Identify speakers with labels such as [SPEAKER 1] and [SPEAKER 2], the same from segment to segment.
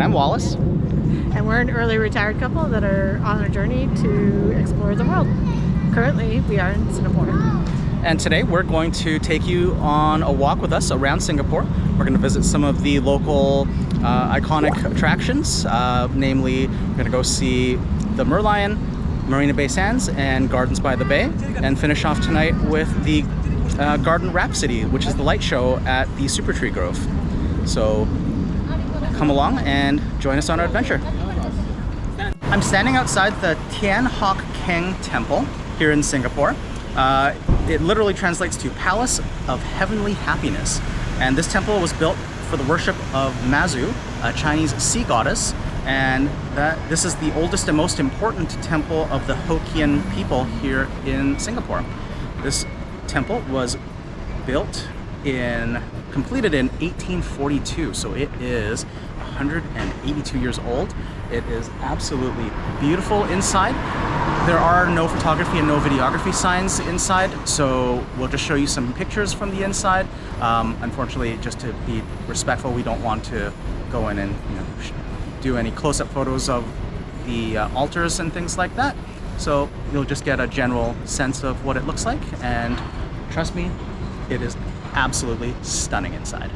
[SPEAKER 1] And I'm Wallace.
[SPEAKER 2] And we're an early retired couple that are on a journey to explore the world. Currently, we are in Singapore.
[SPEAKER 1] And today we're going to take you on a walk with us around Singapore. We're going to visit some of the local iconic attractions, namely we're going to go see the Merlion, Marina Bay Sands, and Gardens by the Bay, and finish off tonight with the Garden Rhapsody, which is the light show at the Super Tree Grove. So come along and join us on our adventure. I'm standing outside the Tian Hock Keng Temple here in Singapore. It literally translates to Palace of Heavenly Happiness. And this temple was built for the worship of Mazu, a Chinese sea goddess. And this is the oldest and most important temple of the Hokkien people here in Singapore. This temple was completed in 1842, so it is 182 years old. It is absolutely beautiful inside. There are no photography and no videography signs inside, so we'll just show you some pictures from the inside. Unfortunately, just to be respectful, we don't want to go in and do any close-up photos of the altars and things like that. So you'll just get a general sense of what it looks like, and trust me, it is absolutely stunning inside.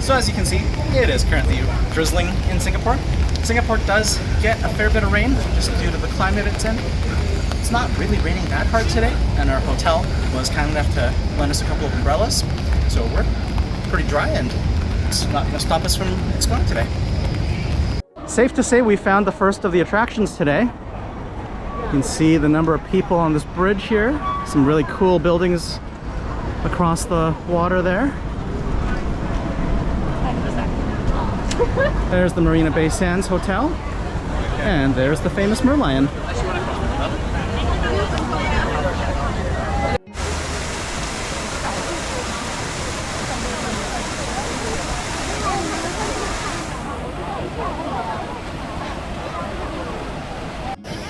[SPEAKER 1] So as you can see, it is currently drizzling in Singapore. Singapore does get a fair bit of rain just due to the climate it's in. It's not really raining that hard today, and our hotel was kind enough to lend us a couple of umbrellas. So we're pretty dry, and it's not going to stop us from exploring today. Safe to say we found the first of the attractions today. You can see the number of people on this bridge here. Some really cool buildings across the water there. There's the Marina Bay Sands Hotel, and there's the famous Merlion.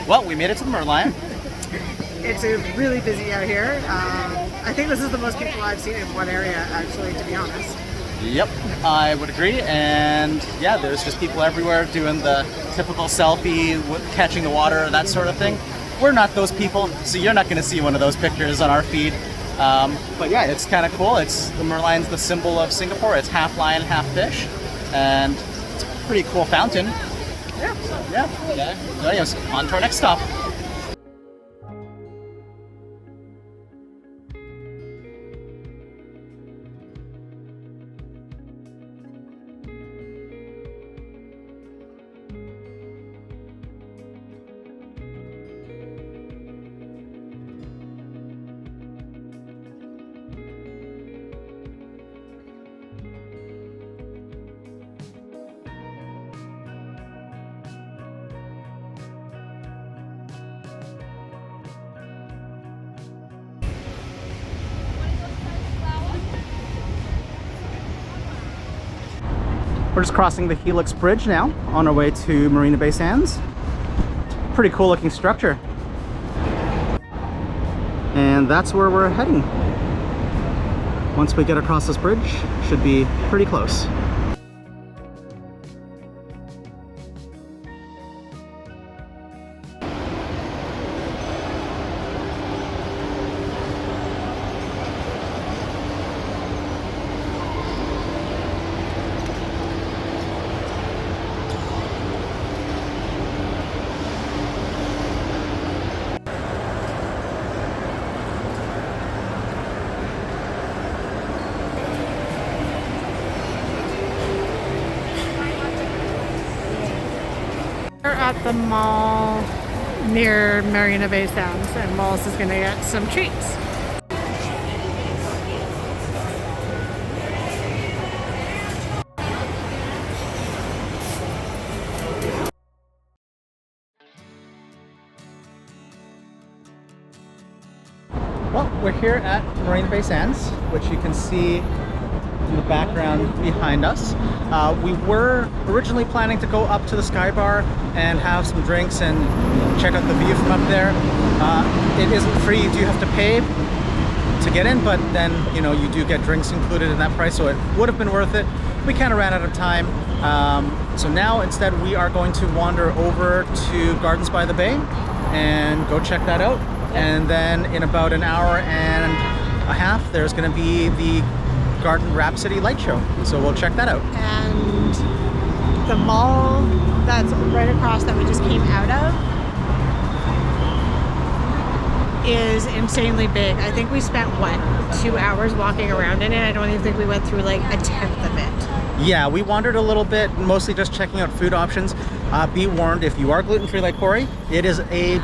[SPEAKER 1] Well, we made it to the Merlion.
[SPEAKER 2] It's really busy out here. I think this is the most people I've seen in one area, actually, to be honest.
[SPEAKER 1] Yep, I would agree, and yeah, there's just people everywhere doing the typical selfie, catching the water, that sort of thing. We're not those people, so you're not going to see one of those pictures on our feed. But yeah, it's kind of cool. The Merlion's the symbol of Singapore. It's half lion, half fish, and it's a pretty cool fountain. Yeah. So, yeah. So anyways, on to our next stop. We're just crossing the Helix Bridge now on our way to Marina Bay Sands. Pretty cool looking structure. And that's where we're heading. Once we get across this bridge, should be pretty close.
[SPEAKER 2] We're at the mall near Marina Bay Sands, and Wallace is going to get some treats.
[SPEAKER 1] Well, we're here at Marina Bay Sands, which you can see in the background behind us. We were originally planning to go up to the Sky Bar and have some drinks and check out the view from up there. It isn't free, you do have to pay to get in, but then you do get drinks included in that price, so it would have been worth it. We kind of ran out of time, so now instead we are going to wander over to Gardens by the Bay and go check that out. And then in about an hour and a half, there's going to be the Garden Rhapsody light show. So we'll check that out.
[SPEAKER 2] And the mall that's right across that we just came out of is insanely big. I think we spent, 2 hours walking around in it. I don't even think we went through like a tenth of it.
[SPEAKER 1] Yeah, we wandered a little bit, mostly just checking out food options. Be warned, if you are gluten-free like Corey, it is a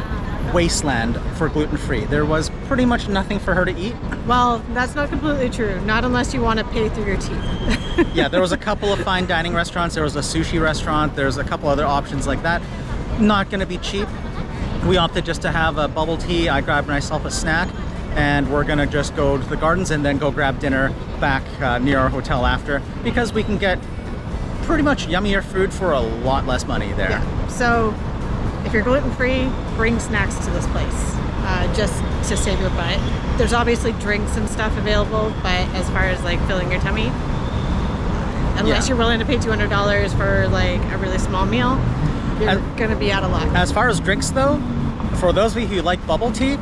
[SPEAKER 1] wasteland for gluten-free. There was pretty much nothing for her to eat.
[SPEAKER 2] Well, that's not completely true. Not unless you want to pay through your teeth.
[SPEAKER 1] Yeah, there was a couple of fine dining restaurants. There was a sushi restaurant. There's a couple other options like that. Not going to be cheap. We opted just to have a bubble tea. I grabbed myself a snack, and we're going to just go to the gardens and then go grab dinner back near our hotel after, because we can get pretty much yummier food for a lot less money there.
[SPEAKER 2] Yeah. So if you're gluten-free, bring snacks to this place, just to save your butt. There's obviously drinks and stuff available, but as far as like filling your tummy, unless you're willing to pay $200 for like a really small meal, you're gonna be out of luck.
[SPEAKER 1] As far as drinks though, for those of you who like bubble tea,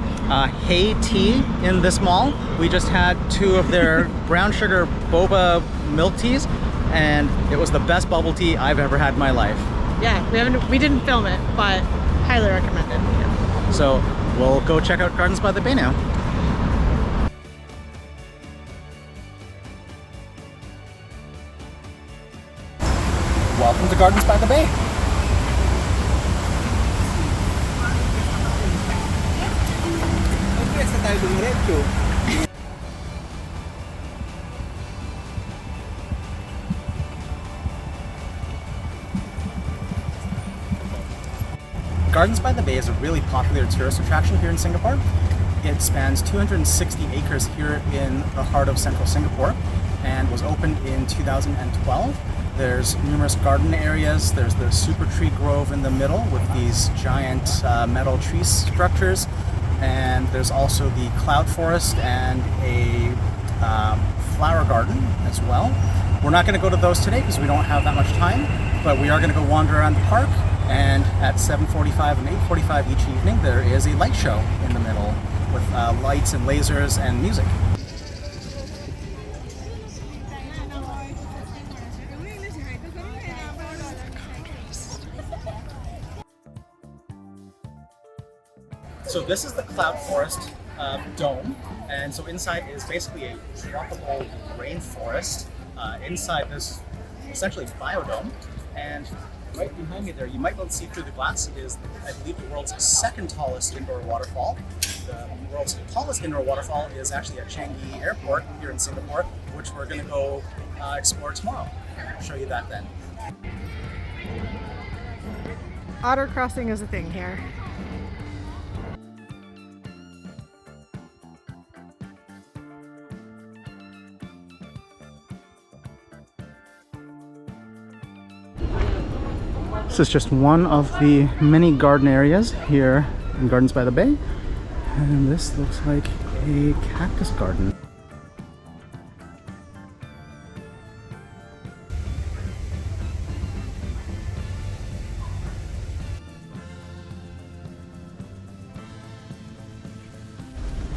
[SPEAKER 1] Hey Tea in this mall, we just had 2 of their brown sugar boba milk teas, and it was the best bubble tea I've ever had in my life.
[SPEAKER 2] Yeah, we didn't film it, but highly recommended. Yeah.
[SPEAKER 1] So we'll go check out Gardens by the Bay now. Welcome to Gardens by the Bay. Gardens by the Bay is a really popular tourist attraction here in Singapore. It spans 260 acres here in the heart of central Singapore and was opened in 2012. There's numerous garden areas. There's the Super Tree Grove in the middle with these giant metal tree structures. And there's also the Cloud Forest and a flower garden as well. We're not going to go to those today because we don't have that much time, but we are going to go wander around the park. And at 7:45 and 8:45 each evening, there is a light show in the middle with lights and lasers and music. So this is the Cloud Forest dome, and so inside is basically a tropical rainforest. Inside this essentially biodome, and right behind me there, you might be able to see through the glass, is, I believe, the world's second tallest indoor waterfall. The world's tallest indoor waterfall is actually at Changi Airport here in Singapore, which we're going to go explore tomorrow. I'll show you that then.
[SPEAKER 2] Otter crossing is a thing here.
[SPEAKER 1] This is just one of the many garden areas here in Gardens by the Bay. And this looks like a cactus garden.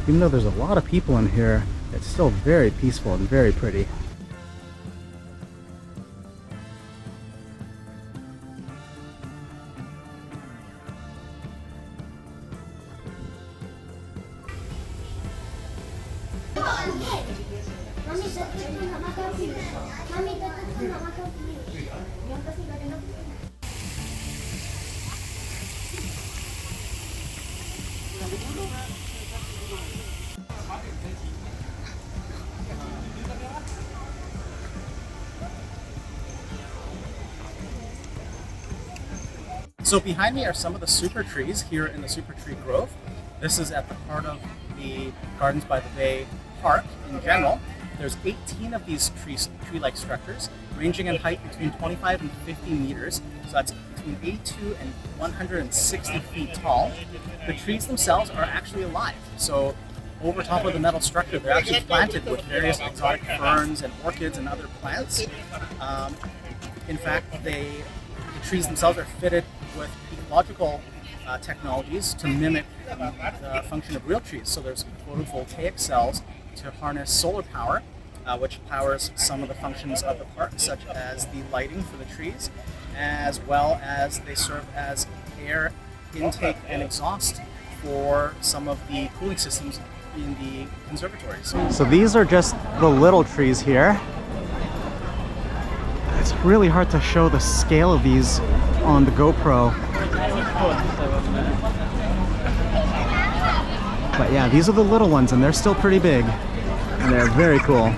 [SPEAKER 1] Even though there's a lot of people in here, it's still very peaceful and very pretty. So behind me are some of the super trees here in the Super Tree Grove. This is at the heart of the Gardens by the Bay Park in general. There's 18 of these tree-like structures, ranging in height between 25 and 50 meters. So that's between 82 and 160 feet tall. The trees themselves are actually alive. So over top of the metal structure, they're actually planted with various exotic ferns and orchids and other plants. In fact, the trees themselves are fitted with ecological technologies to mimic the function of real trees. So there's photovoltaic cells to harness solar power, which powers some of the functions of the park, such as the lighting for the trees, as well as they serve as air intake and exhaust for some of the cooling systems in the conservatories. So these are just the little trees here. It's really hard to show the scale of these on the GoPro. But yeah, these are the little ones and they're still pretty big. And they're very cool.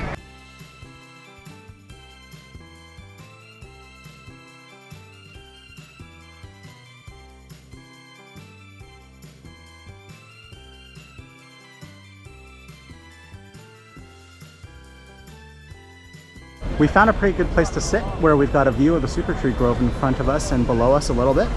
[SPEAKER 1] We found a pretty good place to sit where we've got a view of the Super Tree Grove in front of us and below us a little bit.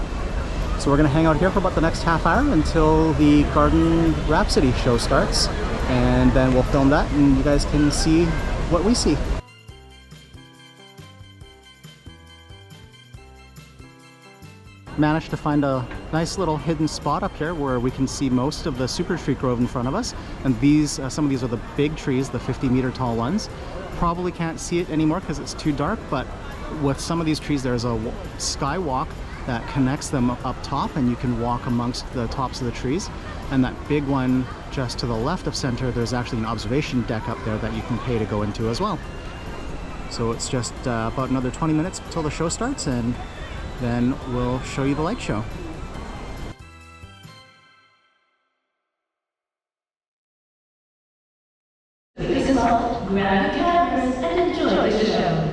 [SPEAKER 1] So we're going to hang out here for about the next half hour until the Garden Rhapsody show starts. And then we'll film that and you guys can see what we see. Managed to find a nice little hidden spot up here where we can see most of the Super Tree Grove in front of us. And these, some of these are the big trees, the 50-meter tall ones. Probably can't see it anymore because it's too dark, but with some of these trees there's a skywalk that connects them up top and you can walk amongst the tops of the trees. And that big one just to the left of center, there's actually an observation deck up there that you can pay to go into as well. So it's just about another 20 minutes until the show starts, and then we'll show you the light show.
[SPEAKER 3] Grab your cameras and enjoy the show.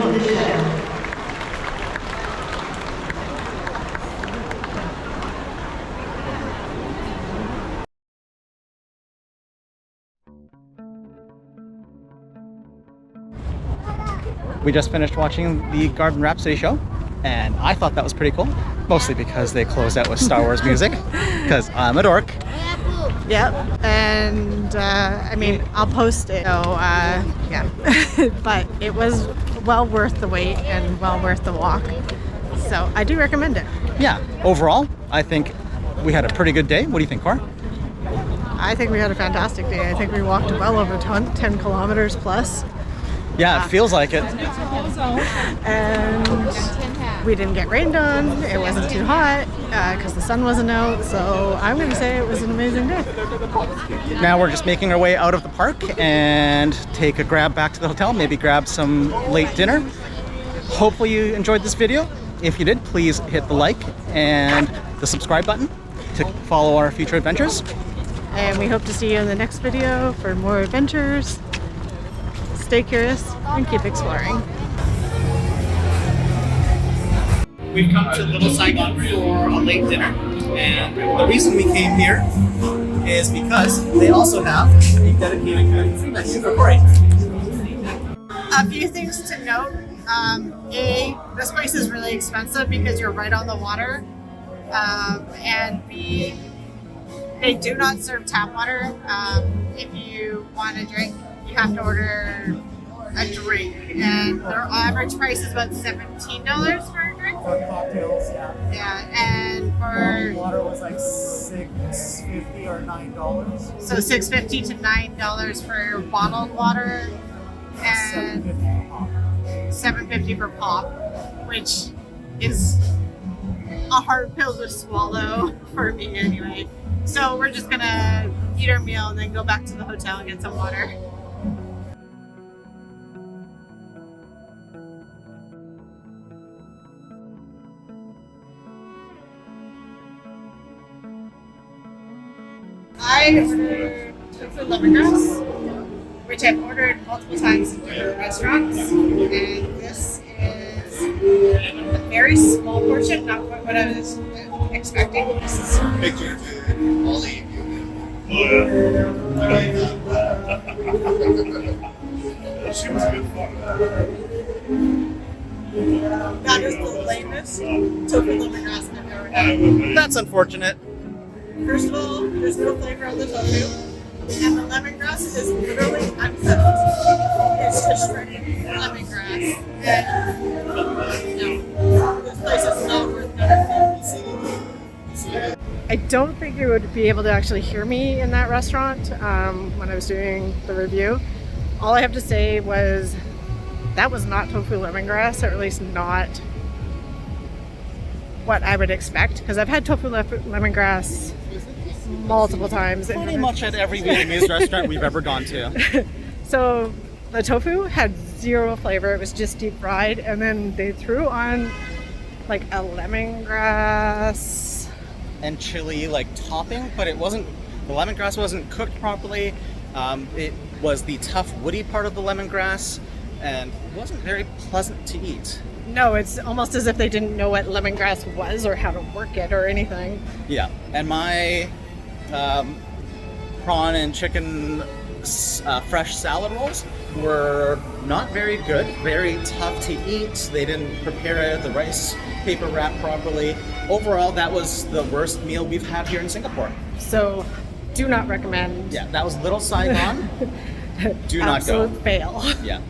[SPEAKER 3] enjoy the show.
[SPEAKER 1] We just finished watching the Garden Rhapsody show, and I thought that was pretty cool, mostly because they closed out with Star Wars music, because I'm a dork.
[SPEAKER 2] Yep, and I mean, I'll post it. So yeah, but it was well worth the wait and well worth the walk. So I do recommend it.
[SPEAKER 1] Yeah, overall, I think we had a pretty good day. What do you think, Cor?
[SPEAKER 2] I think we had a fantastic day. I think we walked well over 10 kilometers plus.
[SPEAKER 1] Yeah, it feels like it.
[SPEAKER 2] And we didn't get rained on. It wasn't too hot because the sun wasn't out. So I'm going to say it was an amazing day.
[SPEAKER 1] Now we're just making our way out of the park and take a grab back to the hotel, maybe grab some late dinner. Hopefully you enjoyed this video. If you did, please hit the like and the subscribe button to follow our future adventures.
[SPEAKER 2] And we hope to see you in the next video for more adventures. Stay curious and keep exploring.
[SPEAKER 1] We've come to Little Saigon for a late dinner, and the reason we came here is because they also have a dedicated menu for Corey.
[SPEAKER 2] A few things to note. A, this place is really expensive because you're right on the water. And B, they do not serve tap water. If you want a drink, you have to order a drink, and their average price is about $17 for a drink.
[SPEAKER 4] For cocktails, yeah.
[SPEAKER 2] Yeah, and for
[SPEAKER 4] Water was like $6.50 or $9.
[SPEAKER 2] so $6.50 to $9 for bottled water, and
[SPEAKER 4] $7.50 for pop.
[SPEAKER 2] $7.50 for pop, which is a hard pill to swallow for me anyway. So we're just gonna eat our meal and then go back to the hotel and get some water. I ordered tofu lemongrass, which I've ordered multiple times in different restaurants, and this is a very small portion, not quite what I was expecting.
[SPEAKER 5] She was good fun.
[SPEAKER 2] That is the lamest tofu lemongrass I've ever had.
[SPEAKER 1] That's unfortunate.
[SPEAKER 2] First of all, there's no flavor on the tofu, and the lemongrass is literally uncooked. It's just shredded lemongrass, and no, this place is not worth going. I don't think you would be able to actually hear me in that restaurant when I was doing the review. All I have to say was that was not tofu lemongrass, or at least not what I would expect, because I've had tofu lemongrass multiple times.
[SPEAKER 1] Pretty much at every Vietnamese restaurant we've ever gone to.
[SPEAKER 2] So the tofu had zero flavor. It was just deep fried, and then they threw on like a lemongrass
[SPEAKER 1] And chili like topping, but it wasn't, the lemongrass wasn't cooked properly. It was the tough woody part of the lemongrass, and it wasn't very pleasant to eat.
[SPEAKER 2] No, it's almost as if they didn't know what lemongrass was or how to work it or anything.
[SPEAKER 1] Yeah, and my prawn and chicken fresh salad rolls were not very good, very tough to eat. They didn't prepare the rice paper wrap properly. Overall, that was the worst meal we've had here in Singapore.
[SPEAKER 2] So do not recommend.
[SPEAKER 1] Yeah, that was Little Saigon. Do not go.
[SPEAKER 2] Absolute fail.
[SPEAKER 1] Yeah.